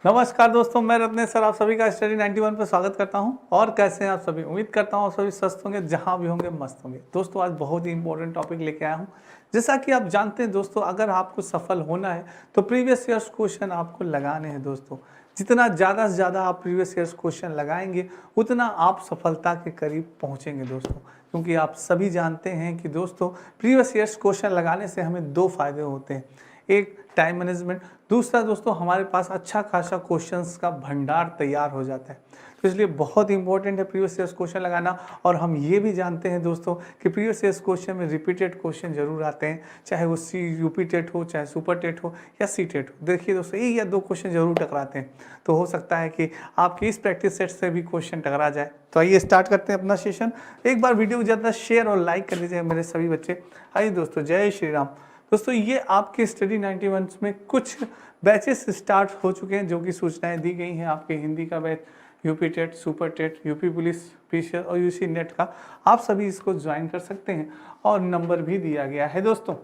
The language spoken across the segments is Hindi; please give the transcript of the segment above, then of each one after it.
नमस्कार दोस्तों, मैं रत्नेश सर आप सभी का स्टडी 91 पर स्वागत करता हूं। और कैसे हैं आप सभी? उम्मीद करता हूं आप सभी स्वस्थ होंगे, जहां भी होंगे मस्त होंगे। दोस्तों आज बहुत ही इंपॉर्टेंट टॉपिक लेके आया हूं। जैसा कि आप जानते हैं दोस्तों, अगर आपको सफल होना है तो प्रीवियस ईयर्स क्वेश्चन आपको लगाने हैं दोस्तों। जितना ज़्यादा से ज़्यादा आप प्रीवियस ईयर्स क्वेश्चन लगाएंगे उतना आप सफलता के करीब पहुँचेंगे दोस्तों। क्योंकि आप सभी जानते हैं कि दोस्तों प्रीवियस ईयर्स क्वेश्चन लगाने से हमें दो फायदे होते हैं। एक टाइम मैनेजमेंट, दूसरा दोस्तों हमारे पास अच्छा खासा क्वेश्चंस का भंडार तैयार हो जाता है। तो इसलिए बहुत इंपॉर्टेंट है प्रीवियस ईयर्स क्वेश्चन लगाना। और हम ये भी जानते हैं दोस्तों कि प्रीवियस ईयर्स क्वेश्चन में रिपीटेड क्वेश्चन जरूर आते हैं, चाहे वो यूपी टेट हो, चाहे सुपर टेट हो या सी टेट हो। देखिए दोस्तों एक या दो क्वेश्चन जरूर टकराते हैं, तो हो सकता है कि आपकी इस प्रैक्टिस सेट से भी क्वेश्चन टकरा जाए। तो आइए स्टार्ट करते हैं अपना सेशन। एक बार वीडियो को ज़्यादा शेयर और लाइक कर लीजिए मेरे सभी बच्चे। आइए दोस्तों, जय श्री राम। दोस्तों ये आपके स्टडी 91 में कुछ बैचेस स्टार्ट हो चुके हैं, जो कि सूचनाएं दी गई हैं। आपके हिंदी का batch, UP TET, super TET, UP police, PCR और यूसी नेट का, आप सभी इसको ज्वाइन कर सकते हैं और नंबर भी दिया गया है दोस्तों।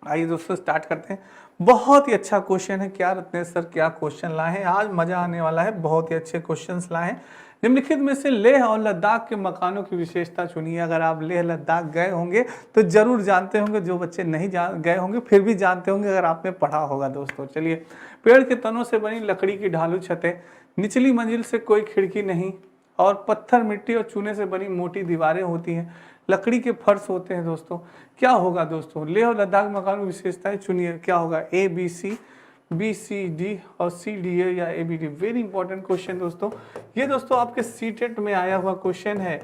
आइए दोस्तों स्टार्ट करते हैं। बहुत ही अच्छा क्वेश्चन है। क्या रत्नेश सर क्या क्वेश्चन लाए हैं? आज मजा आने वाला है। बहुत ही अच्छे क्वेश्चंस लाए हैं। निम्नलिखित में से लेह और लद्दाख के मकानों की विशेषता चुनिए। अगर आप लेह लद्दाख गए होंगे तो जरूर जानते होंगे, जो बच्चे नहीं गए होंगे फिर भी जानते होंगे अगर आपने पढ़ा होगा दोस्तों। चलिए, पेड़ के तनों से बनी लकड़ी की ढालू छतें, निचली मंजिल से कोई खिड़की नहीं, और पत्थर, मिट्टी और चूने से बनी मोटी दीवारें होती हैं, लकड़ी के फर्श होते हैं दोस्तों। क्या होगा दोस्तों? लेह और लद्दाख मकान की विशेषताएं चुनिए। क्या होगा? A B C, B C D और सी डी ए या A B D. Very important question दोस्तों। ये दोस्तों आपके सी टेट में आया हुआ क्वेश्चन है।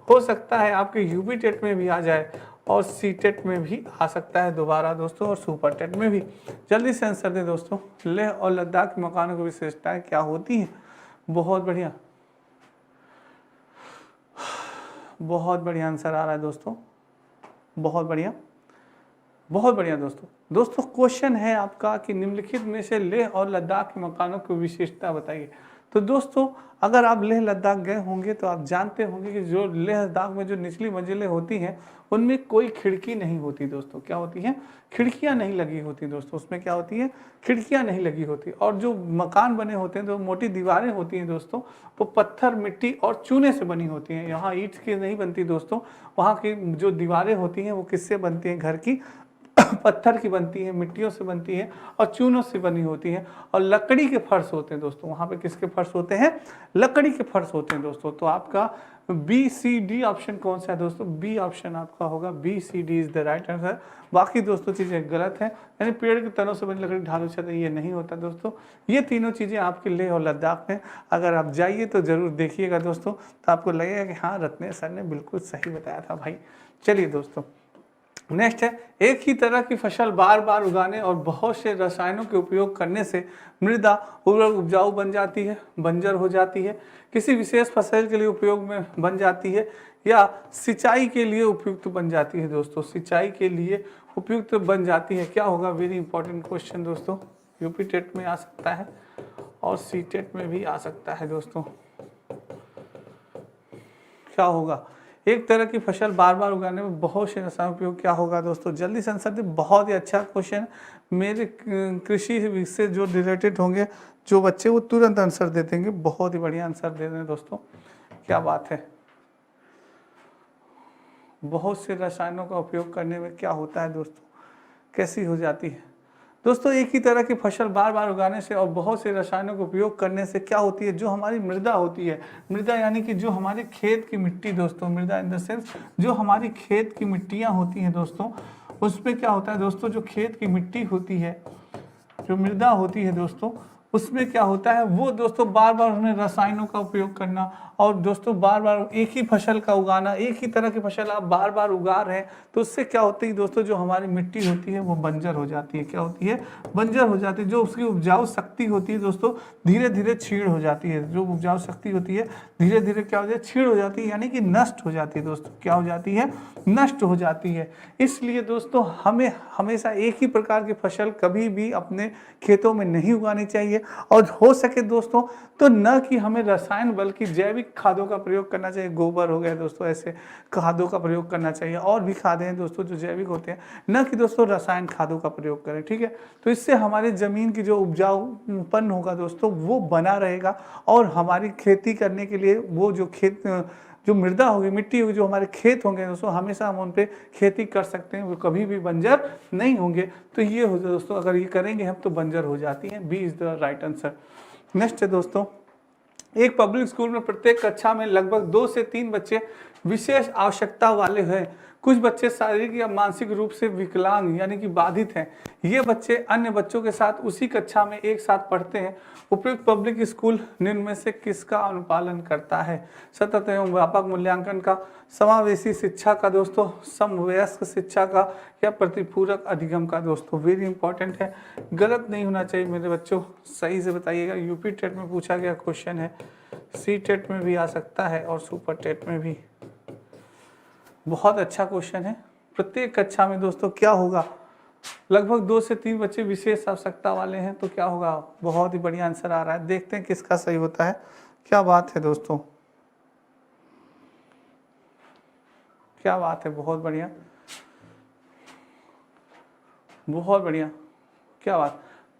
हो सकता है आपके यूपी टेट में भी आ जाए और सी टेट में भी आ सकता है दोबारा दोस्तों, और सुपर टेट में भी। जल्दी से आंसर दें दोस्तों। लेह और लद्दाख के मकानों की विशेषताएं क्या होती हैं? बहुत बढ़िया, बहुत बढ़िया आंसर आ रहा है दोस्तों। बहुत बढ़िया, बहुत बढ़िया दोस्तों क्वेश्चन है आपका कि निम्नलिखित में से लेह और लद्दाख के मकानों की विशेषता बताइए। तो दोस्तों अगर आप लेह लद्दाख गए होंगे तो आप जानते होंगे कि जो लेह लद्दाख में जो निचली मंजिलें होती हैं उनमें कोई खिड़की नहीं होती दोस्तों। क्या होती है? खिड़कियां नहीं लगी होती दोस्तों। उसमें क्या होती है? खिड़कियां नहीं लगी होती। और जो मकान बने होते हैं, जो मोटी दीवारें होती हैं दोस्तों, वो पत्थर, मिट्टी और चूने से बनी होती हैं। यहाँ ईंट की नहीं बनती दोस्तों। वहाँ की जो दीवारें होती हैं वो किससे बनती हैं? घर की पत्थर की बनती है, मिट्टियों से बनती है और चूनों से बनी होती है। और लकड़ी के फर्श होते हैं दोस्तों। वहाँ पे किसके फर्श होते हैं? लकड़ी के फर्श होते हैं दोस्तों। तो आपका बी सी डी ऑप्शन कौन सा है दोस्तों? बी ऑप्शन आपका होगा। B C D is the right answer. बाकी दोस्तों चीज़ें गलत हैं। यानी पेड़ के तनों से बनी लकड़ी, ढालू छत, ये नहीं होता दोस्तों। ये तीनों चीज़ें आपके लेह और लद्दाख में अगर आप जाइए तो ज़रूर देखिएगा दोस्तों, तो आपको लगेगा कि हाँ रत्नेश सर ने बिल्कुल सही बताया था भाई। चलिए दोस्तों, नेक्स्ट है, एक ही तरह की फसल बार बार उगाने और बहुत से रसायनों के उपयोग करने से मृदा उपजाऊ बन जाती है, बंजर हो जाती है, किसी विशेष फसल के लिए उपयोग में बन जाती है, या सिंचाई के लिए उपयुक्त बन जाती है दोस्तों। सिंचाई के लिए उपयुक्त बन जाती है। क्या होगा? वेरी इंपॉर्टेंट क्वेश्चन दोस्तों। यूपी टेट में आ सकता है और सी टेट में भी आ सकता है दोस्तों। क्या होगा? एक तरह की फसल बार बार उगाने में बहुत से रसायन उपयोग। क्या होगा दोस्तों? जल्दी से आंसर दे। बहुत ही अच्छा क्वेश्चन। मेरे कृषि से जो रिलेटेड होंगे जो बच्चे, वो तुरंत आंसर दे देंगे। बहुत ही बढ़िया आंसर दे रहे हैं दोस्तों। क्या बात है। बहुत से रसायनों का उपयोग करने में क्या होता है दोस्तों? कैसी हो जाती है दोस्तों? एक ही तरह की फसल बार बार उगाने से और बहुत से रसायनों का उपयोग करने से क्या होती है? जो हमारी मृदा होती है, मृदा यानी कि जो हमारे खेत की मिट्टी दोस्तों, मृदा इन द सेंस जो हमारी खेत की मिट्टियां होती हैं दोस्तों, उसमें क्या होता है दोस्तों? जो खेत की मिट्टी होती है, जो मृदा होती है दोस्तों, उसमें क्या होता है? वो दोस्तों बार बार उसमें रसायनों का उपयोग करना और दोस्तों बार बार एक ही फसल का उगाना, एक ही तरह की फसल आप बार बार उगा रहे हैं, तो उससे क्या होती है दोस्तों? जो हमारी मिट्टी होती है वो बंजर हो जाती है। क्या होती है? बंजर हो जाती है। जो उसकी उपजाऊ शक्ति होती है दोस्तों, धीरे धीरे छीड़ हो जाती है। जो उपजाऊ शक्ति होती है धीरे धीरे क्या हो जाती है? छीड़ हो जाती है, यानी कि नष्ट हो जाती है दोस्तों। क्या हो जाती है? नष्ट हो जाती है। इसलिए दोस्तों हमें हमेशा एक ही प्रकार की फसल कभी भी अपने खेतों में नहीं उगानी चाहिए। और हो सके दोस्तों तो न कि हमें रसायन बल्कि जैविक खादों का प्रयोग करना चाहिए। गोबर हो गया दोस्तों, ऐसे खादों का प्रयोग करना चाहिए। और भी खादें हैं दोस्तों जो जैविक होते हैं, न कि दोस्तों रसायन खादों का प्रयोग करें, ठीक है। तो इससे हमारे ज़मीन की जो उपजाऊपन होगा दोस्तों वो बना रहेगा और हमारी खेती करने के लिए वो जो मृदा होगी, मिट्टी होगी, जो हमारे खेत होंगे दोस्तों, हमेशा हम उन पे खेती कर सकते हैं, वो कभी भी बंजर नहीं होंगे। तो ये हो दोस्तों, अगर ये करेंगे हम तो बंजर हो जाती हैं। B is the right answer. Next है दोस्तों, एक पब्लिक स्कूल में प्रत्येक कक्षा में लगभग 2 से 3 बच्चे विशेष आवश्यकता वाले हैं। कुछ बच्चे शारीरिक या मानसिक रूप से विकलांग यानी कि बाधित हैं। ये बच्चे अन्य बच्चों के साथ उसी कक्षा में एक साथ पढ़ते हैं। उपयुक्त पब्लिक स्कूल निम्न में से किसका अनुपालन करता है? सतत एवं व्यापक मूल्यांकन का, समावेशी शिक्षा का दोस्तों, समवयस्क शिक्षा का, या प्रतिपूरक अधिगम का दोस्तों। वेरी इंपॉर्टेंट है, गलत नहीं होना चाहिए मेरे बच्चों, सही से बताइएगा। यूपी टेट में पूछा गया क्वेश्चन है, सी टेट में भी आ सकता है और सुपर टेट में भी। बहुत अच्छा क्वेश्चन है। प्रत्येक कक्षा में दोस्तों क्या होगा, लगभग 2 से 3 बच्चे विशेष आवश्यकता वाले हैं, तो क्या होगा? बहुत ही बढ़िया आंसर आ रहा है। देखते हैं किसका सही होता है। क्या बात है दोस्तों, क्या बात है, बहुत बढ़िया, बहुत बढ़िया, क्या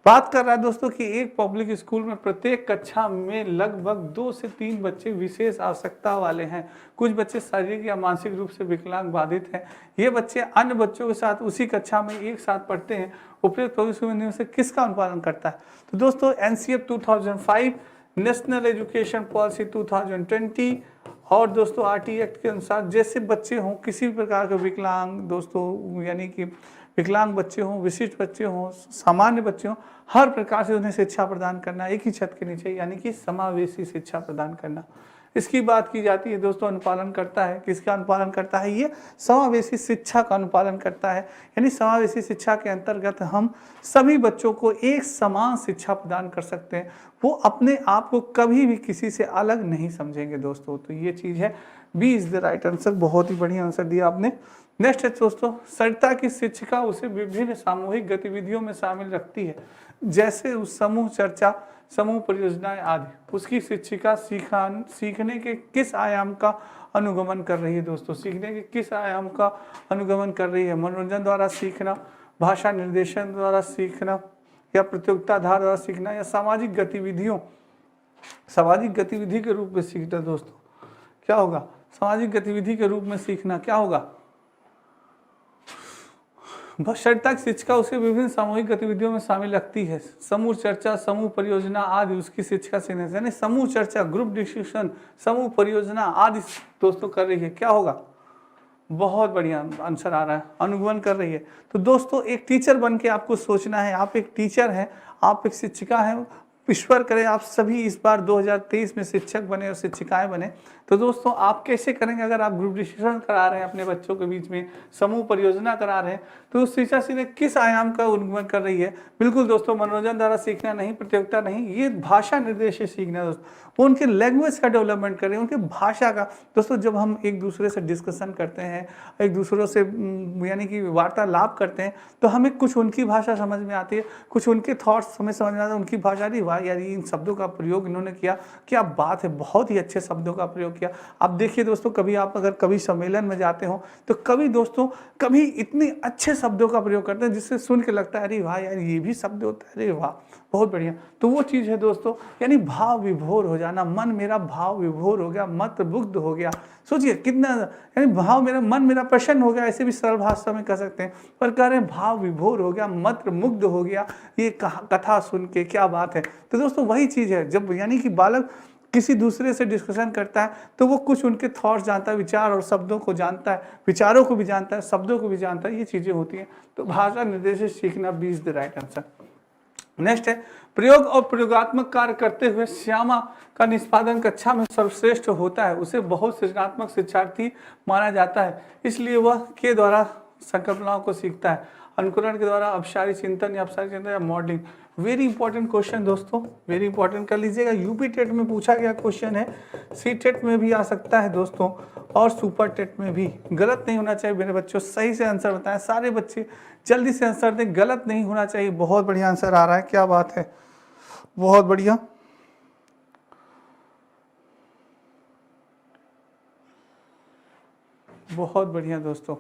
बात कर रहा है दोस्तों कि एक पब्लिक स्कूल में प्रत्येक कक्षा में लगभग 2 से 3 बच्चे विशेष आवश्यकता वाले हैं। कुछ बच्चे शारीरिक या मानसिक रूप से विकलांग बाधित हैं। ये बच्चे अन्य बच्चों के साथ उसी कक्षा में एक साथ पढ़ते हैं। उपयुक्त पब्लिक स्कूल में से किसका अनुपालन करता है? तो दोस्तों NCF 2005, नेशनल एजुकेशन पॉलिसी 2020 और दोस्तों RT एक्ट के अनुसार जैसे बच्चे हों, किसी भी प्रकार के विकलांग दोस्तों, यानी कि विकलांग बच्चे हों, विशिष्ट बच्चे हों, सामान्य बच्चे हों, हर प्रकार से उन्हें शिक्षा प्रदान करना एक ही छत के नीचे, यानी कि समावेशी शिक्षा प्रदान करना, इसकी बात की जाती है दोस्तों। अनुपालन करता है, किसका अनुपालन करता है? ये समावेशी शिक्षा का अनुपालन करता है। यानी समावेशी शिक्षा के अंतर्गत हम सभी बच्चों को एक समान शिक्षा प्रदान कर सकते हैं। वो अपने आप को कभी भी किसी से अलग नहीं समझेंगे दोस्तों। तो ये चीज़ है, B is the right answer. बहुत ही बढ़िया आंसर दिया आपने। नेक्स्ट है दोस्तों, सरिता की शिक्षिका उसे विभिन्न सामूहिक गतिविधियों में शामिल रखती है, जैसे उस समूह चर्चा, समूह परियोजनाएं आदि। उसकी शिक्षिका सीखने के किस आयाम का अनुगमन कर रही है दोस्तों? सीखने के किस आयाम का अनुगमन कर रही है? मनोरंजन द्वारा सीखना, भाषा निर्देशन द्वारा सीखना, या प्रतियोगिता आधार द्वारा सीखना, या सामाजिक गतिविधि के रूप में सीखना दोस्तों? क्या होगा? सामाजिक गतिविधि के रूप में सीखना क्या होगा? सरिता की शिक्षिका उसे विभिन्न सामूहिक गतिविधियों में शामिल रखती है, समूह चर्चा, समूह परियोजना आदि उसकी शिक्षिका सीखने से, यानी समूह चर्चा, ग्रुप डिस्कशन, समूह परियोजना आदि दोस्तों कर रही है। क्या होगा? बहुत बढ़िया आंसर आ रहा है, अनुगमन कर रही है। तो दोस्तों एक टीचर बन के आपको सोचना है, आप एक टीचर हैं, आप एक शिक्षिका हैं, ईश्वर करे आप सभी इस बार 2023 में शिक्षक बने और शिक्षिकाएं बने। तो दोस्तों आप कैसे करेंगे? अगर आप ग्रुप डिस्कशन करा रहे हैं अपने बच्चों के बीच में, समूह परियोजना करा रहे हैं, तो उस शिक्षा से किस आयाम का उन्नयन कर रही है? बिल्कुल दोस्तों, मनोरंजन द्वारा सीखना नहीं, प्रतियोगिता नहीं, ये भाषा निर्देश से सीखना दोस्तों। वो उनके लैंग्वेज का डेवलपमेंट कर रहे हैं, उनके भाषा का। दोस्तों जब हम एक दूसरे से डिस्कशन करते हैं, एक दूसरों से यानी कि वार्तालाप करते हैं, तो हमें कुछ उनकी भाषा समझ में आती है, कुछ उनके थॉट्स हमें समझ में आते हैं, उनकी भाषा। नहीं वाह यार, इन शब्दों का प्रयोग इन्होंने किया, क्या बात है, बहुत ही अच्छे शब्दों का प्रयोग किया। अब देखिए दोस्तों, कभी आप अगर कभी सम्मेलन में जाते हो तो कभी दोस्तों कभी इतने अच्छे शब्दों का प्रयोग करते हैं जिससे सुन के लगता है अरे वाह यार, ये भी शब्द होता है, अरे वाह बहुत बढ़िया। तो वो चीज़ है दोस्तों, यानी भाव विभोर हो जाना। मन मेरा भाव विभोर हो गया, मत मुग्ध हो गया। सोचिए कितना, यानी भाव मेरा, मन मेरा प्रसन्न हो गया, ऐसे भी सरल भाषा में कह सकते हैं, पर कह रहे हैं भाव विभोर हो गया, मत मुग्ध हो गया ये कथा सुन के। क्या बात है। तो दोस्तों वही चीज़ है, जब यानी कि बालक किसी दूसरे से डिस्कशन करता है तो वो कुछ उनके थॉट्स जानता है, विचार और शब्दों को जानता है, विचारों को भी जानता है, शब्दों को भी जानता है, ये चीज़ें होती हैं। तो भाषा निर्देश से सीखना B is the right answer. Next है, प्रयोग और प्रयोगात्मक कार्य करते हुए श्यामा का निष्पादन कक्षा में सर्वश्रेष्ठ होता है, उसे बहुत सृजनात्मक शिक्षार्थी माना जाता है, इसलिए वह के द्वारा संकल्पनाओं को सीखता है, अनुकरण के द्वारा अपसारी चिंतन या मॉडलिंग। वेरी इंपॉर्टेंट क्वेश्चन दोस्तों, वेरी इंपॉर्टेंट कर लीजिएगा। यूपी टेट में पूछा गया क्वेश्चन है, सी टेट में भी आ सकता है दोस्तों, और सुपर टेट में भी। गलत नहीं होना चाहिए मेरे बच्चों, सही से आंसर बताएं। सारे बच्चे जल्दी से आंसर दें, गलत नहीं होना चाहिए। बहुत बढ़िया आंसर आ रहा है, क्या बात है, बहुत बढ़िया। बहुत बढ़िया दोस्तों,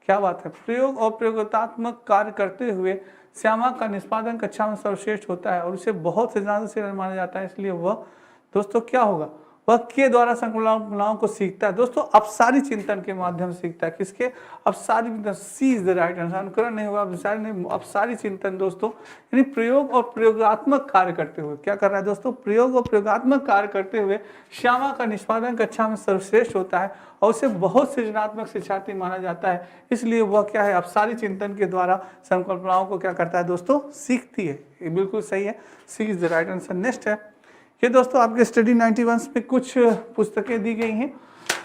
क्या बात है। प्रयोग और प्रयोगात्मक कार्य करते हुए श्यामा का निष्पादन कक्षा में सर्वश्रेष्ठ होता है और उसे बहुत से ज्यादा से माना जाता है, इसलिए वह दोस्तों क्या होगा, वह के द्वारा संकल्पनाओं को सीखता है। दोस्तों अपसारी चिंतन के माध्यम से सीखता है। किसके? अपसारी। सी इज द राइट आंसर। अनुकरण नहीं होगा, अपसारी नहीं, अपसारी चिंतन दोस्तों, यानी प्रयोग और प्रयोगात्मक कार्य करते हुए क्या कर रहा है दोस्तों, प्रयोग और प्रयोगात्मक कार्य करते हुए श्यामा का निष्पादन कक्षा में सर्वश्रेष्ठ होता है और उसे बहुत सृजनात्मक शिक्षार्थी माना जाता है, इसलिए वह क्या है, अपसारी चिंतन के द्वारा संकल्पनाओं को क्या करता है दोस्तों, सीखती है। ये बिल्कुल सही है, C is the right answer. Next है, ये दोस्तों आपके स्टडी 91 में कुछ पुस्तकें दी गई हैं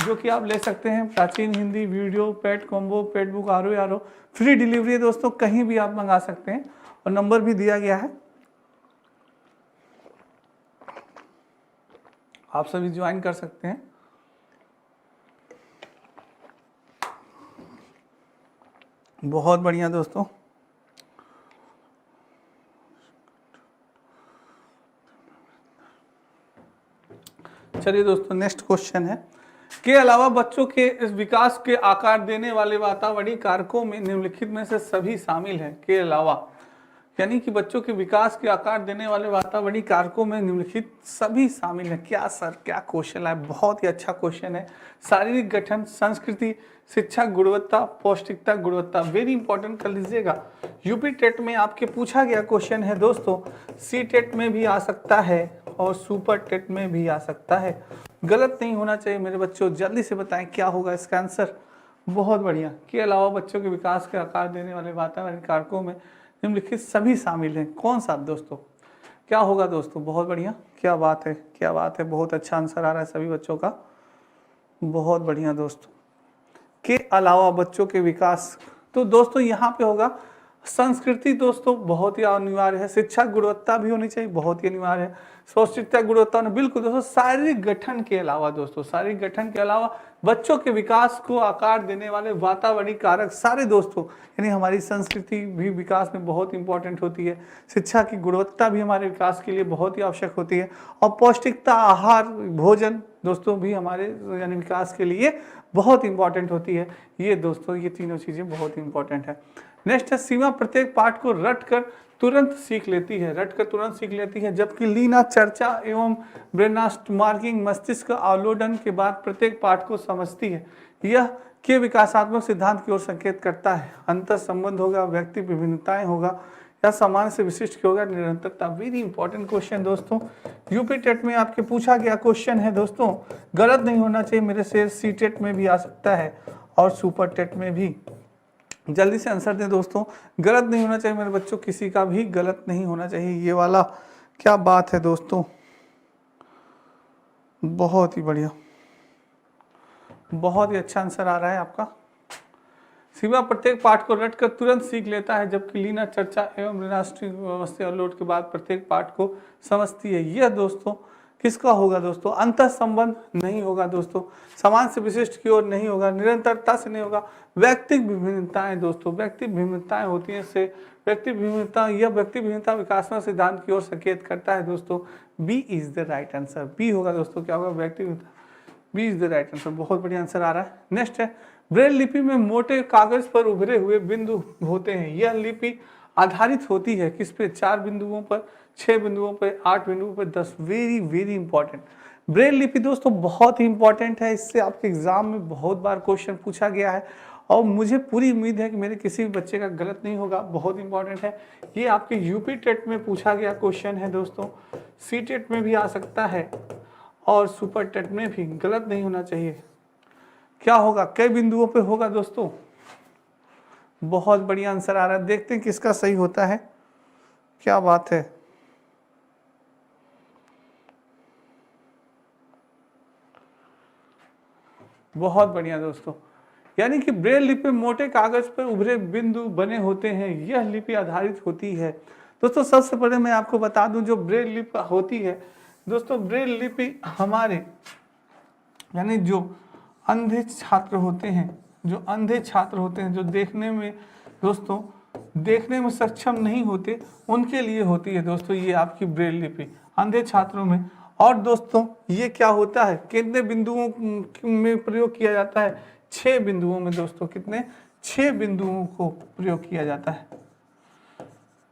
जो कि आप ले सकते हैं। प्राचीन हिंदी वीडियो, पेट कॉम्बो, पेट बुक, आरो फ्री डिलीवरी है दोस्तों, कहीं भी आप मंगा सकते हैं और नंबर भी दिया गया है, आप सभी ज्वाइन कर सकते हैं। बहुत बढ़िया दोस्तों। चलिए दोस्तों, नेक्स्ट क्वेश्चन है, के अलावा बच्चों के इस विकास के आकार देने वाले वातावरणीय कारकों में निम्नलिखित में से सभी शामिल हैं। के अलावा यानी कि बच्चों के विकास के आकार देने वाले वातावरणीय कारकों में निम्नलिखित सभी शामिल हैं। क्या सर, क्या क्वेश्चन है, बहुत ही अच्छा क्वेश्चन है। शारीरिक गठन, संस्कृति, शिक्षा गुणवत्ता, पौष्टिकता गुणवत्ता, वेरी इंपॉर्टेंट कर लीजिएगा। यूपी टेट में आपके पूछा गया क्वेश्चन है दोस्तों, सी टेट में भी आ सकता है और सुपर टेट में भी आ सकता है। गलत नहीं होना चाहिए मेरे बच्चों, जल्दी से बताएं क्या होगा इसका आंसर। बहुत बढ़िया, के अलावा बच्चों के विकास के आकार देने वाले वातावरणीय कारकों में निम्नलिखित सभी शामिल हैं। कौन सा दोस्तों, क्या होगा दोस्तों? बहुत बढ़िया, क्या बात है, क्या बात है, बहुत अच्छा आंसर आ रहा है सभी बच्चों का। बहुत बढ़िया दोस्तों, के अलावा बच्चों के विकास, तो दोस्तों यहाँ पे होगा संस्कृति दोस्तों, बहुत ही अनिवार्य है। शिक्षा गुणवत्ता भी होनी चाहिए, बहुत ही अनिवार्य है। पौष्टिकता गुणवत्ता बिल्कुल दोस्तों। शारीरिक गठन के अलावा दोस्तों, शारीरिक गठन के अलावा बच्चों के विकास को आकार देने वाले वातावरणीय कारक सारे दोस्तों, यानी हमारी संस्कृति भी विकास में बहुत इंपॉर्टेंट होती है। शिक्षा की गुणवत्ता भी हमारे विकास के लिए बहुत ही आवश्यक होती है और पौष्टिकता, आहार, भोजन दोस्तों भी हमारे यानी विकास के लिए बहुत इंपॉर्टेंट होती है। ये दोस्तों, ये तीनों चीजें बहुत इंपॉर्टेंट है। नेक्स्ट है, सीमा प्रत्येक पाठ को रट कर तुरंत सीख लेती है, रट कर तुरंत सीख लेती है, जबकि लीना चर्चा एवं ब्रेनस्टॉर्मिंग मस्तिष्क अवलोकन के बाद प्रत्येक पाठ को समझती है। यह के विकासात्मक सिद्धांत की ओर संकेत करता है। अंतर संबंध होगा, व्यक्ति विभिन्नताएं होगा या सामान्य से विशिष्ट होगा, निरंतरता। वेरी इंपॉर्टेंट क्वेश्चन दोस्तों, यूपी टेट में आपके पूछा गया क्वेश्चन है दोस्तों, गलत नहीं होना चाहिए मेरे से। सी टेट में भी आ सकता है और सुपर टेट में भी। जल्दी से आंसर दें दोस्तों, गलत नहीं होना चाहिए मेरे बच्चों, किसी का भी गलत नहीं होना चाहिए ये वाला। क्या बात है दोस्तों, बहुत ही बढ़िया, बहुत ही अच्छा आंसर आ रहा है आपका। सीमा प्रत्येक पाठ को रटकर तुरंत सीख लेता है, जबकि लीना चर्चा एवं राष्ट्रीय व्यवस्था अवलोकन के बाद प्रत्येक पाठ को समझती है। यह दोस्तों किसका होगा दोस्तों? अंतर संबंध नहीं होगा दोस्तों, समान से विशिष्ट की ओर नहीं होगा, निरंतरता से नहीं होगा। व्यक्तिगत विभिन्नताएं दोस्तों, व्यक्तिगत विभिन्नताएं होती हैं से व्यक्ति विभिन्नता, यह व्यक्ति विभिन्नता विकासात्मक सिद्धांत की ओर संकेत करता है दोस्तों। B is the right answer, B होगा दोस्तों, क्या होगा? व्यक्ति विभिन्नता, B is the right answer. बहुत बढ़िया आंसर आ रहा है। नेक्स्ट है, ब्रेल लिपि में मोटे कागज पर उभरे हुए बिंदु होते हैं। यह लिपि आधारित होती है किस पे? 4 बिंदुओं पर, 6 बिंदुओं पर, 8 बिंदुओं पर, 10। Very very important. ब्रेल लिपि दोस्तों बहुत ही इंपॉर्टेंट है, इससे आपके एग्जाम में बहुत बार क्वेश्चन पूछा गया है और मुझे पूरी उम्मीद है कि मेरे किसी भी बच्चे का गलत नहीं होगा। बहुत इंपॉर्टेंट है, ये आपके यूपी टेट में पूछा गया क्वेश्चन है दोस्तों, सी टेट में भी आ सकता है और सुपर टेट में भी। गलत नहीं होना चाहिए। क्या होगा? कई बिंदुओं पे होगा दोस्तों। बहुत बढ़िया आंसर आ रहा है, देखते हैं किसका सही होता है। क्या बात है, बहुत बढ़िया दोस्तों। यानी कि ब्रेल लिपि में मोटे कागज पर उभरे बिंदु बने होते हैं, यह लिपि आधारित होती है दोस्तों। सबसे पहले मैं आपको बता दूं, जो ब्रेल लिपि होती है दोस्तों, ब्रेल लिपि हमारे यानी जो अंधे छात्र होते हैं, जो अंधे छात्र होते हैं, जो देखने में दोस्तों देखने में सक्षम नहीं होते उनके लिए होती है दोस्तों ये आपकी ब्रेल लिपि, अंधे छात्रों में। और दोस्तों ये क्या होता है, कितने बिंदुओं में प्रयोग किया जाता है, 6 बिंदुओं में दोस्तों, कितने, 6 बिंदुओं को प्रयोग किया जाता है।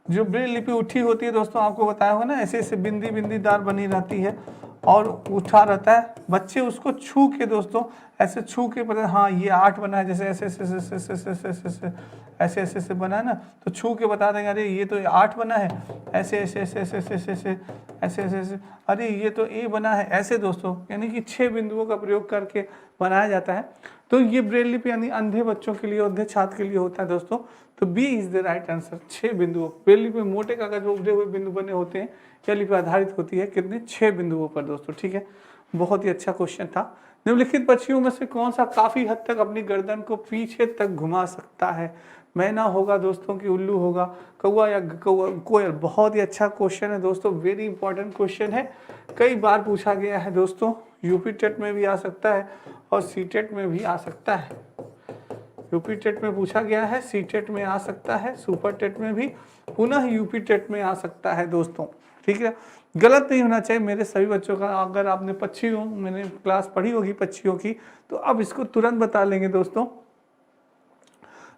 जो ब्रेल लिपि उठी होती है दोस्तों, आपको बताया होगा ना, ऐसे ऐसे बिंदी बिंदीदार बनी रहती है और उठा रहता है, बच्चे उसको छू के दोस्तों, ऐसे छू के पता हाँ ये 8 बना है, जैसे ऐसे ऐसे ऐसे ऐसे ऐसे ऐसे ऐसे ऐसे ऐसे ऐसे बना है ना, तो छू के बता देंगे अरे ये तो 8 बना है, ऐसे ऐसे ऐसे ऐसे ऐसे ऐसे ऐसे ऐसे ऐसे ऐसे, अरे ये तो ए बना है, ऐसे दोस्तों, यानी कि 6 बिंदुओं का प्रयोग करके बनाया जाता है। तो ये ब्रेल लिपि यानी अंधे बच्चों के लिए, अंधे छात्र के लिए होता है दोस्तों। तो B is the right answer, 6 बिंदुओं। ब्रेल लिपि में मोटे कागज में उभरे हुए बिंदु बने होते हैं, यह लिपि आधारित होती है कितने, 6 बिंदुओं पर दोस्तों, ठीक है। बहुत ही अच्छा क्वेश्चन था। निम्नलिखित पक्षियों में से कौन सा काफी हद तक अपनी गर्दन को पीछे तक घुमा सकता है, मैना होगा दोस्तों कि उल्लू होगा, कौवा या कोयल। बहुत ही अच्छा क्वेश्चन है दोस्तों, वेरी इंपॉर्टेंट क्वेश्चन है, कई बार पूछा गया है दोस्तों, यूपी टेट में भी आ सकता है और सी टेट में भी आ सकता है। यूपी टेट में पूछा गया है, सी टेट में आ सकता है, सुपर टेट में भी, पुनः यूपी टेट में आ सकता है दोस्तों, ठीक है। गलत नहीं होना चाहिए मेरे सभी बच्चों का। अगर आपने पक्षियों, मैंने क्लास पढ़ी होगी पक्षियों की, तो अब इसको तुरंत बता लेंगे दोस्तों।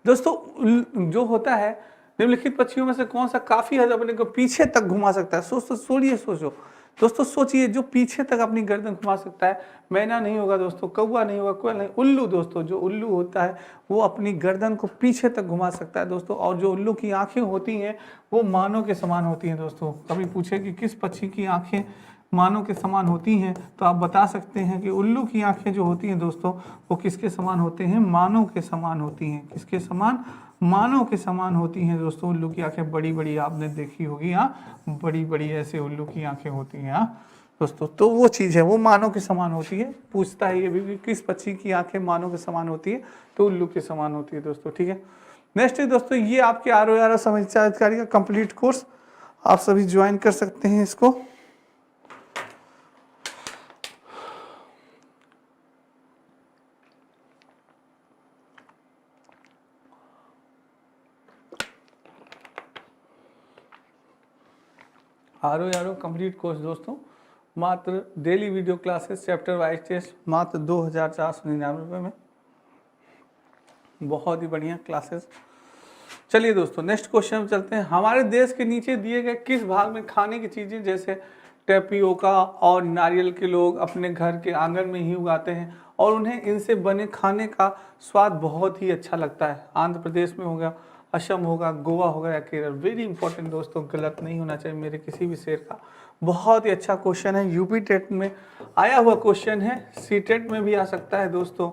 दोस्तों जो होता है, निम्नलिखित पक्षियों में से कौन सा काफी हद अपने को पीछे तक घुमा सकता है, सोचो दोस्तों, सोचिए जो पीछे तक अपनी गर्दन घुमा सकता है, मैना नहीं होगा दोस्तों, कौवा नहीं होगा, कोयल नहीं, उल्लू दोस्तों, जो उल्लू होता है वो अपनी गर्दन को पीछे तक घुमा सकता है दोस्तों। और जो उल्लू की आंखें होती हैं वो मानव के समान होती हैं दोस्तों। कभी पूछे कि किस पक्षी की आंखें मानव के समान होती हैं, तो आप बता सकते हैं कि उल्लू की आंखें जो होती हैं दोस्तों, वो किसके समान होते हैं, मानव के समान होती हैं। किसके समान, मानव के समान होती हैं दोस्तों। उल्लू की आंखें बड़ी बड़ी आपने देखी होगी, हाँ, बड़ी बड़ी ऐसे उल्लू की आंखें होती हैं, हाँ दोस्तों। तो वो चीज़ है, वो मानव के समान होती है। पूछता है ये भी कि किस पक्षी की आंखें मानव के समान होती है, तो उल्लू के समान होती है दोस्तों, ठीक है। नेक्स्ट है दोस्तों, ये आपके ROR समाचार अधिकारी का कंप्लीट कोर्स, आप सभी ज्वाइन कर सकते हैं इसको। ROR कंप्लीट कोर्स दोस्तों, मात्र daily video classes, chapter wise test, मात्र 2499 रुपये में, बहुत ही बढ़िया क्लासेस। चलिए दोस्तों नेक्स्ट क्वेश्चन में चलते हैं। हमारे देश के नीचे दिए गए किस भाग में खाने की चीज़ें जैसे टेपियोका और नारियल के लोग अपने घर के आंगन में ही उगाते हैं और उन्हें इनसे बने खाने का स्वाद बहुत ही अच्छा लगता है? आंध्र प्रदेश में होगा, असम होगा, गोवा होगा या केरल? वेरी इंपॉर्टेंट दोस्तों, गलत नहीं होना चाहिए मेरे किसी भी शेर का। बहुत ही अच्छा क्वेश्चन है, यूपी टेट में आया हुआ क्वेश्चन है, सी टेट में भी आ सकता है दोस्तों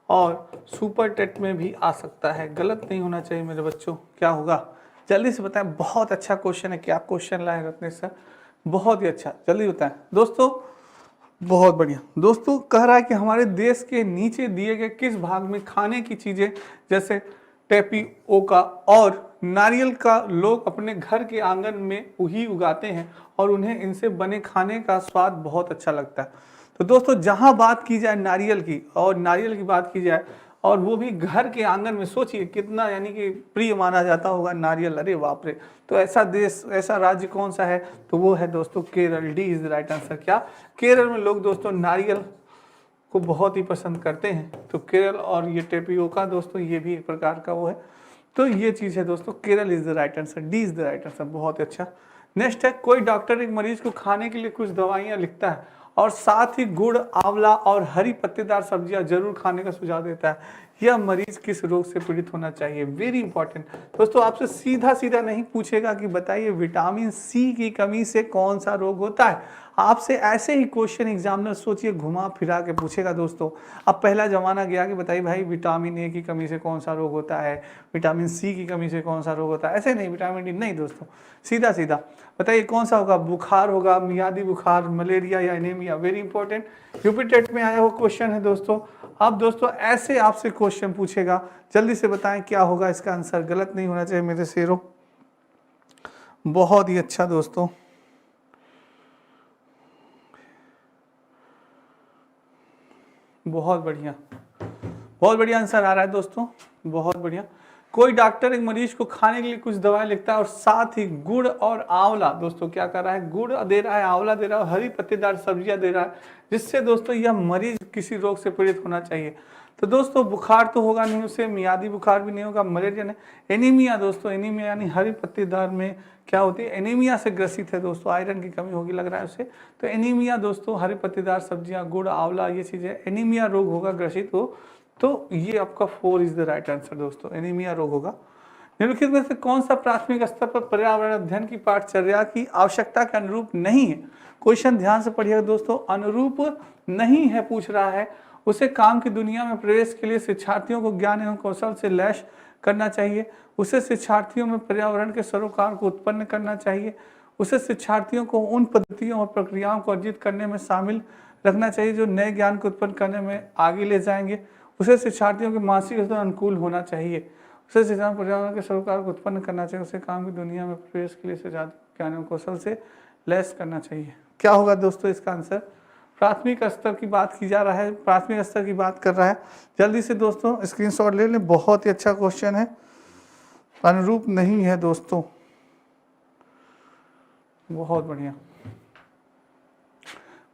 और सुपर टेट में भी आ सकता है। गलत नहीं होना चाहिए मेरे बच्चों। क्या होगा जल्दी से बताएं। बहुत अच्छा क्वेश्चन है, क्या क्वेश्चन लाए रत्नेश सर, बहुत ही अच्छा, जल्दी बताएं दोस्तों। बहुत बढ़िया दोस्तों, कह रहा है कि हमारे देश के नीचे दिए गए किस भाग में खाने की चीज़ें जैसे टेपियोका और नारियल का लोग अपने घर के आंगन में ही उगाते हैं और उन्हें इनसे बने खाने का स्वाद बहुत अच्छा लगता है। तो दोस्तों जहां बात की जाए नारियल की, और नारियल की बात की जाए और वो भी घर के आंगन में, सोचिए कितना यानी कि प्रिय माना जाता होगा नारियल, अरे बाप रे। तो ऐसा देश, ऐसा राज्य कौन सा है, तो वो है दोस्तों Kerala. D is the right answer. क्या, केरल में लोग दोस्तों नारियल को बहुत ही पसंद करते हैं। तो केरल और ये टेपियोका दोस्तों, ये भी एक प्रकार का वो है। तो ये चीज़ है दोस्तों, Kerala is the right answer, D is the right answer. बहुत अच्छा। नेक्स्ट है, कोई डॉक्टर एक मरीज को खाने के लिए कुछ दवाइयाँ लिखता है और साथ ही गुड़, आंवला और हरी पत्तेदार सब्जियां जरूर खाने का सुझाव देता है। यह मरीज किस रोग से पीड़ित होना चाहिए? वेरी इंपॉर्टेंट दोस्तों, आपसे सीधा सीधा नहीं पूछेगा कि बताइए विटामिन सी की कमी से कौन सा रोग होता है। आपसे ऐसे ही क्वेश्चन एग्जामिनर सोचिए घुमा फिरा के पूछेगा दोस्तों। अब पहला जमाना गया कि बताइए भाई विटामिन ए की कमी से कौन सा रोग होता है, विटामिन सी की कमी से कौन सा रोग होता है, ऐसे नहीं, विटामिन डी नहीं दोस्तों, सीधा सीधा बताइए कौन सा होगा, बुखार होगा, मियादी बुखार, मलेरिया या anaemia. Very important, UP TET में आया हुआ क्वेश्चन है दोस्तों। अब दोस्तों ऐसे आपसे क्वेश्चन पूछेगा, जल्दी से बताएं क्या होगा इसका आंसर। गलत नहीं होना चाहिए मेरे शेरों। बहुत ही अच्छा दोस्तों, बहुत बढ़िया, बहुत बढ़िया आंसर आ रहा है दोस्तों, बहुत बढ़िया। कोई डॉक्टर एक मरीज को खाने के लिए कुछ दवाई लिखता है और साथ ही गुड़ और आंवला दोस्तों क्या कर रहा है, गुड़ दे रहा है, आंवला दे रहा है, हरी पत्तेदार सब्जियां दे रहा है, जिससे दोस्तों यह मरीज किसी रोग से पीड़ित होना चाहिए। तो दोस्तों बुखार तो होगा नहीं उसे, मियादी बुखार भी नहीं होगा, मलेरिया नहीं, एनीमिया दोस्तों, एनीमिया यानी हरी पत्तेदार में क्या होती है, एनीमिया से ग्रसित है दोस्तों, आयरन की कमी होगी लग रहा है उसे। तो एनीमिया दोस्तों, हरी पत्तेदार सब्जियां, गुड़, आंवला, ये चीजें, एनीमिया रोग होगा ग्रसित हो, तो ये आपका 4 इज द राइट आंसर दोस्तों, एनीमिया रोग होगा। निम्नलिखित में से कौन सा प्राथमिक स्तर पर पर्यावरण अध्ययन की पाठचर्या की आवश्यकता के अनुरूप नहीं है? क्वेश्चन ध्यान से पढ़िएगा दोस्तों, अनुरूप नहीं है पूछ रहा है, उसे काम की दुनिया में प्रवेश के लिए शिक्षार्थियों को ज्ञान एवं कौशल से लैस करना चाहिए, उसे शिक्षार्थियों में पर्यावरण के सरोकार को उत्पन्न करना चाहिए, उसे शिक्षार्थियों को उन पद्धतियों और प्रक्रियाओं को अर्जित करने में शामिल रखना चाहिए जो नए ज्ञान को उत्पन्न करने में आगे ले जाएंगे, उसे शिक्षार्थियों के मानसिक स्तर अनुकूल होना चाहिए, उसे शिक्षा पर्यावरण के सरोकार को उत्पन्न करना चाहिए, उसे काम की दुनिया में प्रवेश के लिए ज्ञान एवं कौशल से लैस करना चाहिए। क्या होगा दोस्तों इसका आंसर? प्राथमिक स्तर की बात की जा रहा है, प्राथमिक स्तर की बात कर रहा है। जल्दी से दोस्तों स्क्रीनशॉट ले लें, बहुत ही अच्छा क्वेश्चन है। अनुरूप नहीं है दोस्तों, बहुत बढ़िया,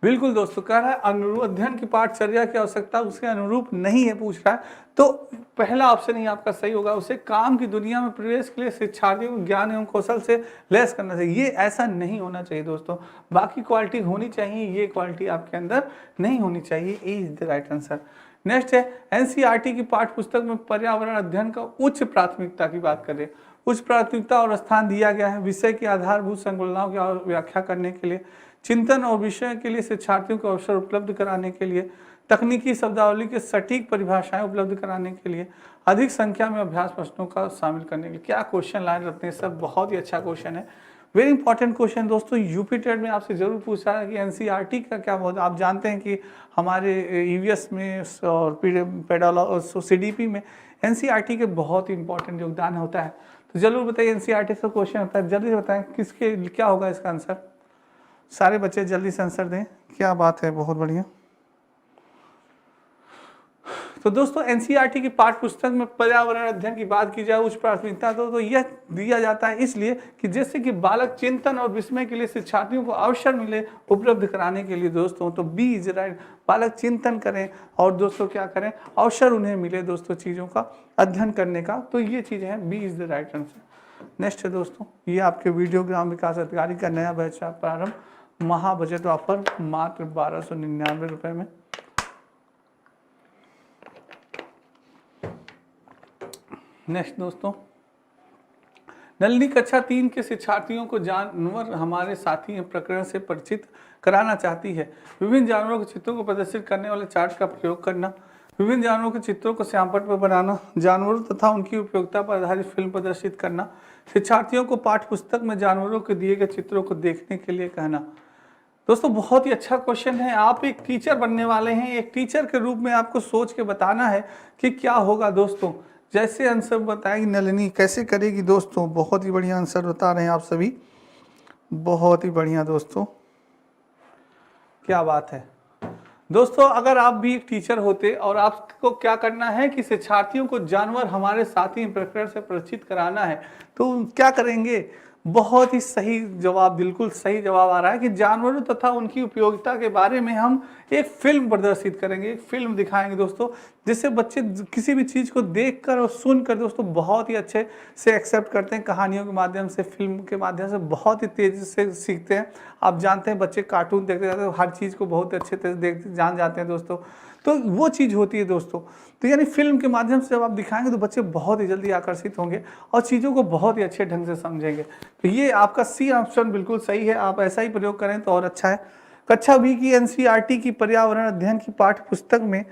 बिल्कुल दोस्तों कह रहा है अनुरूप अध्ययन की पाठचर्या की आवश्यकता उसके अनुरूप नहीं है पूछ रहा है, तो पहला ऑप्शन ही आपका सही होगा, उसे काम की दुनिया में प्रवेश के लिए शिक्षार्थियों को ज्ञान एवं कौशल से लैस करना चाहिए। ये ऐसा नहीं होना चाहिए दोस्तों, बाकी क्वालिटी होनी चाहिए, ये क्वालिटी आपके अंदर नहीं होनी चाहिए। A is the right answer. Next है एनसीईआरटी की पाठ्य पुस्तक में पर्यावरण अध्ययन का उच्च प्राथमिकता की बात करें, उच्च प्राथमिकता और स्थान दिया गया है विषय की आधारभूत संकल्पनाओं की व्याख्या करने के लिए, चिंतन और विषय के लिए शिक्षार्थियों को अवसर उपलब्ध कराने के लिए, तकनीकी शब्दावली के सटीक परिभाषाएं उपलब्ध कराने के लिए, अधिक संख्या में अभ्यास प्रश्नों का शामिल करने के लिए। क्या क्वेश्चन लाइन रखते हैं सर, बहुत ही अच्छा क्वेश्चन है, वेरी इंपॉर्टेंट क्वेश्चन दोस्तों। यूपी टेट में आपसे जरूर पूछा है कि एनसीईआरटी का क्या बहुत, आप जानते हैं कि हमारे ईवीएस में और पेडाला सीडीपी में एनसीईआरटी के बहुत ही इंपॉर्टेंट योगदान होता है। तो जरूर बताइए एनसीईआरटी से क्वेश्चन होता है, जल्दी बताएं किसके क्या होगा इसका आंसर। सारे बच्चे जल्दी से आंसर दें, क्या बात है, बहुत बढ़िया। तो दोस्तों एनसीईआरटी की पाठ्य पुस्तक में पर्यावरण अध्ययन की बात की जाए उच्च प्राथमिकता तो यह दिया जाता है इसलिए कि जैसे कि बालक चिंतन और विस्मय के लिए शिक्षार्थियों को अवसर मिले उपलब्ध कराने के लिए दोस्तों, तो बी इज राइट, बालक चिंतन करें और दोस्तों क्या करें, अवसर उन्हें मिले दोस्तों चीज़ों का अध्ययन करने का, तो ये चीज़ है, B is the right answer. Next है दोस्तों, ये आपके वीडियो ग्राम विकास अधिकारी का नया बैच प्रारंभ, महा बजट ऑफर मात्र 1299 रुपए में। नेक्स्ट दोस्तों, नलिनी कक्षा 3 के शिक्षार्थियों को जानवर हमारे साथी हैं प्रकरण से परिचित कराना चाहती है। विभिन्न जानवरों के चित्रों को प्रदर्शित करने वाले चार्ट का प्रयोग करना, विभिन्न जानवरों के चित्रों को श्यामपट्ट पर बनाना, जानवरों तथा उनकी उपयोगिता पर आधारित फिल्म प्रदर्शित करना, शिक्षार्थियों को पाठ्य पुस्तक में जानवरों के दिए गए चित्रों को देखने के लिए कहना। दोस्तों बहुत ही अच्छा क्वेश्चन है, आप एक टीचर बनने वाले हैं, एक टीचर के रूप में आपको सोच के बताना है कि क्या होगा दोस्तों। जैसे आंसर बताएगी नलिनी, कैसे करेगी दोस्तों, बहुत ही बढ़िया आंसर बता रहे हैं आप सभी, बहुत ही बढ़िया दोस्तों, क्या बात है। दोस्तों अगर आप भी एक टीचर होते और आपको क्या करना है कि शिक्षार्थियों को जानवर हमारे साथी प्रकरण से परिचित कराना है, तो क्या करेंगे, बहुत ही सही जवाब, बिल्कुल सही जवाब आ रहा है कि जानवरों तथा उनकी उपयोगिता के बारे में हम एक फिल्म प्रदर्शित करेंगे, एक फिल्म दिखाएंगे दोस्तों, जिससे बच्चे किसी भी चीज़ को देखकर और सुनकर दोस्तों बहुत ही अच्छे से एक्सेप्ट करते हैं, कहानियों के माध्यम से, फिल्म के माध्यम से बहुत ही तेज़ी से सीखते हैं। आप जानते हैं बच्चे कार्टून देखते जाते हैं, हर चीज़ को बहुत अच्छे से देखते जान जाते हैं दोस्तों, तो वो चीज़ होती है दोस्तों। तो यानी फिल्म के माध्यम से जब आप दिखाएंगे तो बच्चे बहुत ही जल्दी आकर्षित होंगे और चीज़ों को बहुत ही अच्छे ढंग से समझेंगे। तो ये आपका सी ऑप्शन बिल्कुल सही है, आप ऐसा ही प्रयोग करें तो और अच्छा है। कक्षा बी की एनसीईआरटी की पर्यावरण अध्ययन की पाठ्य पुस्तक में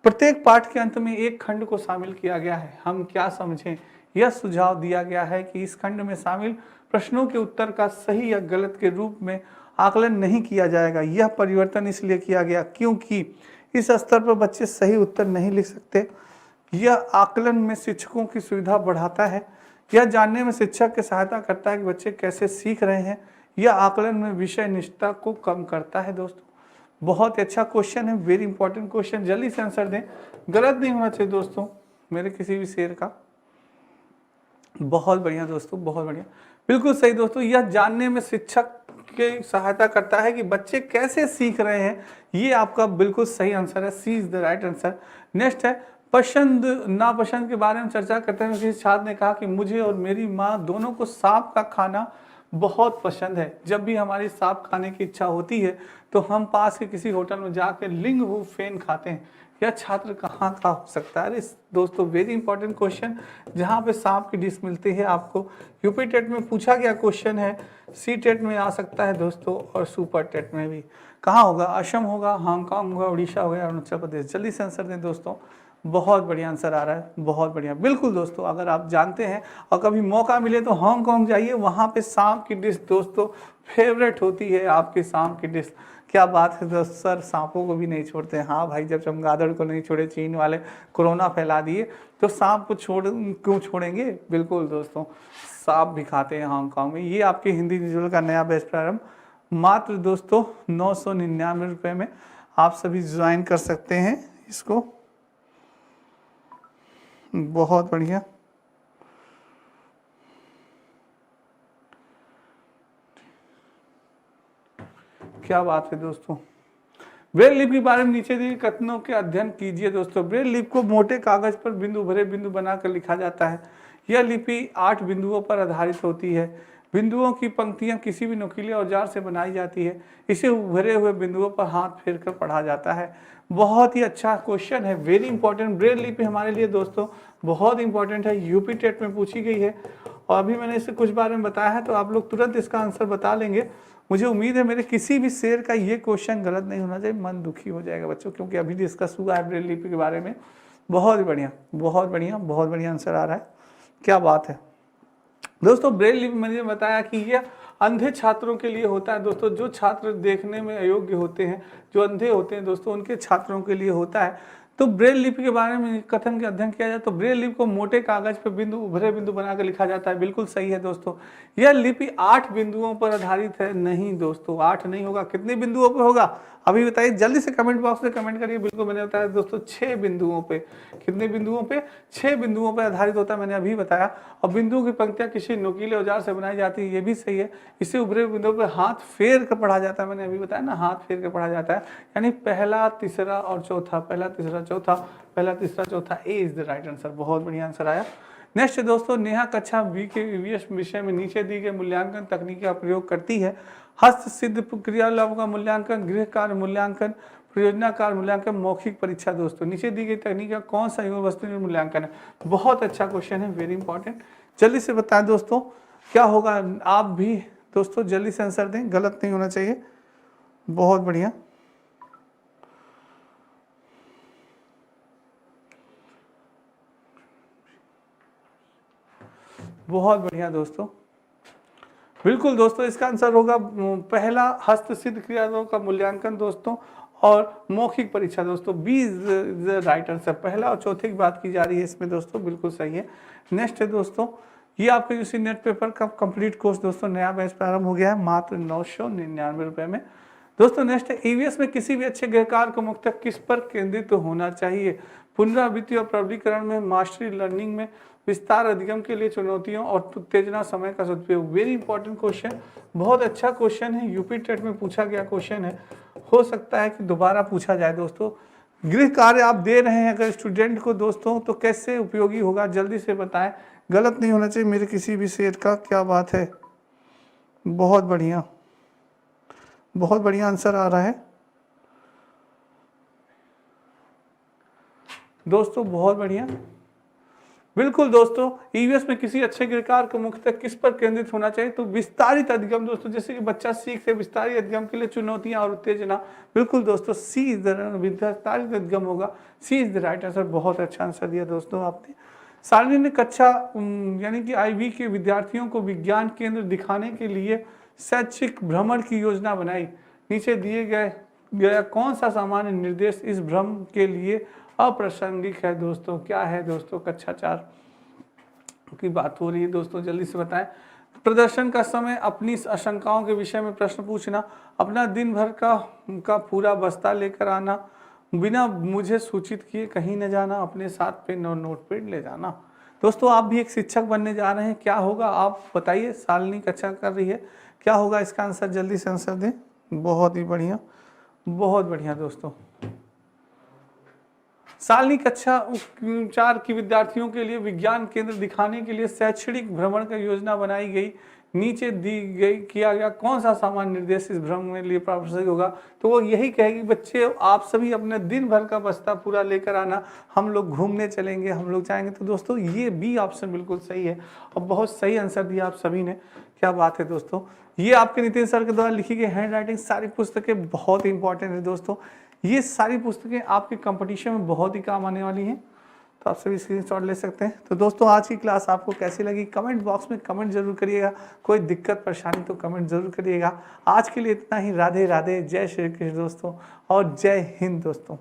प्रत्येक पाठ के अंत में एक खंड को शामिल किया गया है, हम क्या समझें। यह सुझाव दिया गया है कि इस खंड में शामिल प्रश्नों के उत्तर का सही या गलत के रूप में आकलन नहीं किया जाएगा। यह परिवर्तन इसलिए किया गया क्योंकि इस स्तर पर बच्चे सही उत्तर नहीं लिख सकते। यह आकलन में शिक्षकों की सुविधा बढ़ाता है, यह जानने में शिक्षक की सहायता करता है कि बच्चे कैसे सीख रहे हैं। यह आकलन में विषय निष्ठा को कम करता है दोस्तों। बहुत अच्छा क्वेश्चन है, वेरी इंपॉर्टेंट क्वेश्चन, जल्दी से आंसर दें, गलत नहीं होना चाहिए दोस्तों मेरे किसी भी शेर का। बहुत बढ़िया दोस्तों, बहुत बढ़िया। बिल्कुल सही दोस्तों, यह जानने में शिक्षक की सहायता करता है कि बच्चे कैसे सीख रहे हैं। ये आपका बिल्कुल सही आंसर है, C is the right answer. Next है, पसंद नापसंद के बारे में चर्चा करते हुए किसी छात्र ने कहा कि मुझे और मेरी माँ दोनों को सांप का खाना बहुत पसंद है। जब भी हमारी सांप खाने की इच्छा होती है तो हम पास के किसी होटल में जाकर लिंग हु फेन खाते हैं। यह छात्र कहाँ का हो सकता है? अरे दोस्तों, वेरी इंपॉर्टेंट क्वेश्चन, जहाँ पे सांप की डिश मिलती है आपको। यूपी टेट में पूछा गया क्वेश्चन है, सी टेट में आ सकता है दोस्तों, और सुपर टेट में भी। कहाँ होगा? असम होगा, हांगकांग होगा, उड़ीसा होगा, अरुणाचल प्रदेश। जल्दी से आंसर दें दोस्तों। बहुत बढ़िया आंसर आ रहा है, बहुत बढ़िया। बिल्कुल दोस्तों, अगर आप जानते हैं और कभी मौका मिले तो हांगकांग जाइए, वहाँ पे सांप की डिश दोस्तों फेवरेट होती है आपकी सांप की डिश। क्या बात है दोस्त, सर सांपों को भी नहीं छोड़ते। हाँ भाई, जब चमगादड़ को नहीं छोड़े, चीन वाले कोरोना फैला दिए, तो सांप को क्यों छोड़ेंगे? बिल्कुल दोस्तों, सांप भी खाते हैं हांगकांग में। ये आपके हिंदी विजुअल का नया बैच प्रारंभ मात्र दोस्तों 999 रुपये में आप सभी ज्वाइन कर सकते हैं इसको। बहुत बढ़िया। क्या बात है दोस्तों। ब्रेल लिपि के बारे में नीचे दिए कथनों के अध्ययन कीजिए दोस्तों। ब्रेल लिपि को मोटे कागज पर बिंदु भरे बिंदु बनाकर लिखा जाता है। यह लिपि 8 बिंदुओं पर आधारित होती है। बिंदुओं की पंक्तियां किसी भी नुकीले औजार से बनाई जाती है। इसे उभरे हुए बिंदुओं पर हाथ फेर कर पढ़ा जाता है। बहुत ही अच्छा क्वेश्चन है, वेरी इंपॉर्टेंट। ब्रेल लिपि हमारे लिए दोस्तों बहुत इंपॉर्टेंट है, यूपी टेट में पूछी गई है। और अभी मैंने इसे कुछ बारे में बताया है, तो आप लोग तुरंत इसका आंसर बता लेंगे। मुझे उम्मीद है मेरे किसी भी शेर का ये क्वेश्चन गलत नहीं होना चाहिए। मन दुखी हो जाएगा बच्चों, क्योंकि अभी डिस्कस हुआ है ब्रेल लिपि के बारे में। बहुत बढ़िया, बहुत बढ़िया, बहुत बढ़िया आंसर आ रहा है। क्या बात है दोस्तों। ब्रेल लिपि मैंने बताया कि यह अंधे छात्रों के लिए होता है दोस्तों। जो छात्र देखने में अयोग्य होते हैं, जो अंधे होते हैं दोस्तों, उनके छात्रों के लिए होता है। तो ब्रेल लिपि के बारे में कथन के अध्ययन किया जाए तो ब्रेल लिपि को मोटे कागज पर बिंदु उभरे बिंदु बनाकर लिखा जाता है। बिल्कुल सही है दोस्तों। यह लिपि 8 बिंदुओं पर आधारित है। नहीं दोस्तों, 8 नहीं होगा। कितने बिंदुओं पर होगा अभी बताइए, जल्दी से कमेंट बॉक्स में कमेंट करिए। बिल्कुल मैंने बताया दोस्तों 6 बिंदुओं पे। कितने बिंदुओं पे? 6 बिंदुओं पर आधारित होता है, मैंने अभी बताया। और बिंदुओं की पंक्तियां किसी नुकीले औजार से बनाई जाती है, ये भी सही है। इसे उभरे बिंदुओं पर हाथ फेर कर पढ़ा जाता है, मैंने अभी बताया ना, हाथ फेर कर पढ़ा जाता है। यानी पहला, तीसरा और चौथा, पहला, तीसरा, चौथा, पहला, तीसरा, चौथा, ए इज द राइट आंसर। बहुत बढ़िया आंसर आया। नेक्स्ट दोस्तों, नेहा कक्षा बी के ईवीएस विषय में नीचे दी गई मूल्यांकन तकनीक का प्रयोग करती है। हस्त सिद्ध क्रियालाभों का मूल्यांकन, गृह कार्य मूल्यांकन, परियोजना कार्य मूल्यांकन, मौखिक परीक्षा। दोस्तों नीचे दी गई तकनीक का कौन सा युवा वस्तु मूल्यांकन है? बहुत अच्छा क्वेश्चन है, वेरी इंपॉर्टेंट। जल्दी से बताएं दोस्तों क्या होगा। आप भी दोस्तों जल्दी से आंसर दें, गलत नहीं होना चाहिए। बहुत बढ़िया, बहुत बढ़िया दोस्तों। बिल्कुल दोस्तों, इसका आंसर होगा पहला, हस्त सिद्ध क्रियाओं का मूल्यांकन दोस्तों, और मौखिक परीक्षा दोस्तों। B is right answer. पहला और चौथे की बात की जा रही है इसमें दोस्तों, बिल्कुल सही है। नेक्स्ट है दोस्तों, ये आपके यूसी नेट पेपर का कंप्लीट कोर्स दोस्तों, नया बैच प्रारंभ हो गया है मात्र 999 रुपये में दोस्तों। नेक्स्ट है, ईवीएस में किसी भी अच्छे गृहकार को मुख्यतः किस पर केंद्रित होना चाहिए? पुनरावृत्ति और प्रबलीकरण में, मास्टरी लर्निंग में, विस्तार अधिगम के लिए चुनौतियों और उत्तेजना समय का सदुपयोग। वेरी इंपॉर्टेंट क्वेश्चन, बहुत अच्छा क्वेश्चन है, यूपी टेट में पूछा गया क्वेश्चन है। हो सकता है कि दोबारा पूछा जाए दोस्तों। गृह कार्य आप दे रहे हैं अगर स्टूडेंट को दोस्तों, तो कैसे उपयोगी होगा? जल्दी से बताएं, गलत नहीं होना चाहिए मेरे किसी भी शेर का। क्या बात है, बहुत बढ़िया, बहुत बढ़िया आंसर आ रहा है दोस्तों, बहुत बढ़िया। बिल्कुल दोस्तों, ईवीएस में किसी अच्छे गृहकार को मुख्यतः किस पर केंद्रित होना चाहिए? तो विस्तारित अधिगम दोस्तों, जैसे कि बच्चा सीखते, विस्तारित अधिगम के लिए चुनौतियां और उत्तेजना। बिल्कुल दोस्तों, सी इज द विस्तारित अधिगम होगा, सी इज द राइट आंसर। बहुत अच्छा आंसर दिया दोस्तों आपने। सारणी ने कक्षा यानी कि आईवी के विद्यार्थियों को विज्ञान केंद्र दिखाने के लिए शैक्षिक भ्रमण की योजना बनाई। नीचे दिए गया कौन सा सामान्य निर्देश इस भ्रम के लिए अप्रासंगिक है दोस्तों? क्या है दोस्तों? कक्षा 4 की बात हो रही है दोस्तों, जल्दी से बताएं। प्रदर्शन का समय, अपनी आशंकाओं के विषय में प्रश्न पूछना, अपना दिन भर का पूरा बस्ता लेकर आना, बिना मुझे सूचित किए कहीं न जाना, अपने साथ पेन और नोटपैड ले जाना। दोस्तों आप भी एक शिक्षक बनने जा रहे हैं, क्या होगा आप बताइए। शालिनी कक्षा कर रही है, क्या होगा इसका आंसर, जल्दी से आंसर दें। बहुत ही बढ़िया, बहुत बढ़िया दोस्तों। शालिनी कक्षा 4 की विद्यार्थियों के लिए विज्ञान केंद्र दिखाने के लिए शैक्षणिक भ्रमण का योजना बनाई गई। नीचे दी गई किया गया कौन सा सामान्य निर्देश इस भ्रमण में लिए प्रासंगिक होगा। तो वो यही कहेगी बच्चे आप सभी अपने दिन भर का बस्ता पूरा लेकर आना, हम लोग घूमने चलेंगे, हम लोग जाएंगे। तो दोस्तों ये बी ऑप्शन बिल्कुल सही है और बहुत सही आंसर दिया आप सभी ने, क्या बात है दोस्तों। ये आपके नितिन सर के द्वारा लिखी गई हैंड राइटिंग सारी पुस्तकें बहुत इंपॉर्टेंट है दोस्तों। ये सारी पुस्तकें आपके कंपटीशन में बहुत ही काम आने वाली हैं, तो आप सभी स्क्रीनशॉट ले सकते हैं। तो दोस्तों आज की क्लास आपको कैसी लगी कमेंट बॉक्स में कमेंट जरूर करिएगा, कोई दिक्कत परेशानी तो कमेंट जरूर करिएगा। आज के लिए इतना ही, राधे राधे, जय श्री कृष्ण दोस्तों और जय हिंद दोस्तों।